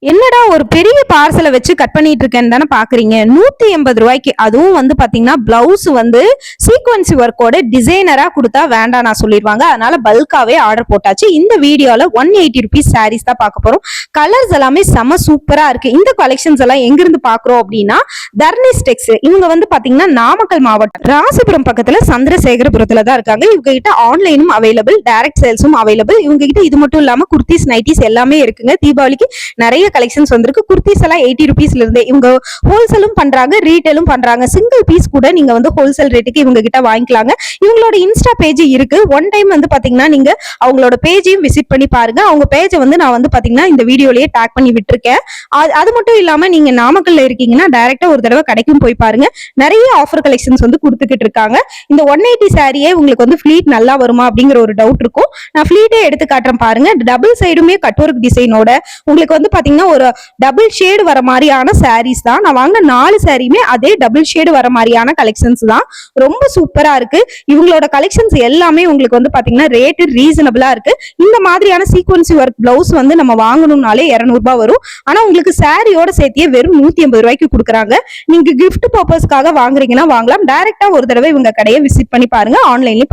என்னடா ஒரு பெரிய பார்சலை வச்சு கட் பண்ணிட்டு இருக்கேன்னு தானே பாக்குறீங்க. 180 ரூபாய்க்கு. அதுவும் வந்து பாத்தீங்கன்னா பிளவுஸ் வந்து சீக்வன்சி ஒர்க்கோட டிசைனரா கொடுத்தா வேண்டாம் நான் சொல்லிடுவாங்க. அதனால பல்காவே ஆர்டர் போட்டாச்சு. இந்த வீடியோல 180 ருபீஸ் சாரீஸ் தான் பார்க்க போறோம். கலர்ஸ் எல்லாமே செம சூப்பரா இருக்கு. இந்த கலெக்ஷன்ஸ் எல்லாம் எங்க இருந்து பாக்குறோம் அப்படின்னா தர்னிஸ் டெக்ஸ். இவங்க வந்து பாத்தீங்கன்னா நாமக்கல் மாவட்டம் ராசிபுரம் பக்கத்துல சந்திரசேகரபுரத்துல தான் இருக்காங்க. இவங்க கிட்ட ஆன்லைனும் அவைலபிள், டைரக்ட் சேல்ஸும் அவைலபிள். இவங்க கிட்ட இது மட்டும் இல்லாம குர்த்திஸ், நைட்டிஸ் எல்லாமே இருக்குங்க. தீபாவளிக்கு நிறைய கலெக்ஷன்ஸ் வந்திருக்கு. குர்த்திஸ் எல்லாம் 80 ருபீஸ்ல இருந்தே இவங்க ஹோல்சேலும் பண்றாங்க, ரீட்டைலும் பண்றாங்க. சிங்கிள் பீஸ் கூட நீங்க வந்து ஹோல்சேல் ரேட்டுக்கு இவங்க கிட்ட வாங்கிக்கலாங்க. இவங்களோட இன்ஸ்டா பேஜ் இருக்கு. ஒன் டைம் வந்து பாத்தீங்கன்னா நீங்க அவங்களோட பேஜையும் விசிட் பண்ணி பாருங்க. அவங்க பேஜை வந்து நான் வந்து பாத்தீங்கன்னா இந்த வீடியோலயே டேக் பண்ணி விட்டுருக்கேன். அது மட்டும் இல்லாம நீங்க நாமக்கல்ல இருக்கீங்கன்னா டைரக்டா ஒரு தடவை கடைக்கும் போய் பாருங்க. நிறைய ஆஃபர் கலெக்ஷன்ஸ் வந்து கொடுத்துக்கிட்டு இருக்காங்க. இந்த 180 சாரியே உங்களுக்கு வந்து ஃபிளீட் நல்லா வருமா அப்படிங்கிற ஒரு டவுட் இருக்கும். நான் ஃபிளீட்டே எடுத்து காட்டுறேன் பாருங்க. டபுள் சைடுமே கட் ஒர்க் டிசைனோட உங்களுக்கு வந்து பாத்தீங்கன்னா ஒரு டபுள் ஷேடு வர மாதிரியான சாரீஸ் தான். நான் வாங்க 4 சாரியுமே அதே டபுள் ஷேடு வர மாதிரியான கலெக்ஷன்ஸ் தான். ரொம்ப சூப்பரா இருக்கு. இவங்களோட கலெக்ஷன்ஸ் எல்லாமே உங்களுக்கு வந்து பாத்தீங்கன்னா ரேட் ரீசனபிளா இருக்கு. இந்த மாதிரியான சீக்வன்சி ஒர்க் பிளவுஸ் வந்து நம்ம வாங்கணும்னாலே 200 ரூபாய் வரும். ஆனா உங்களுக்கு சாரியோட சேர்த்தியே வெறும் 180 ரூபாய்க்கு கொடுக்குறாங்க. நீங்க கிஃப்ட் பர்பஸ்க்காக வாங்குறீங்கன்னா வாங்கலாம். டைரக்டா ஒரு தடவை இவங்க கடையை விசிட் பண்ணி பாருங்க. ஆன்லைன்லயும்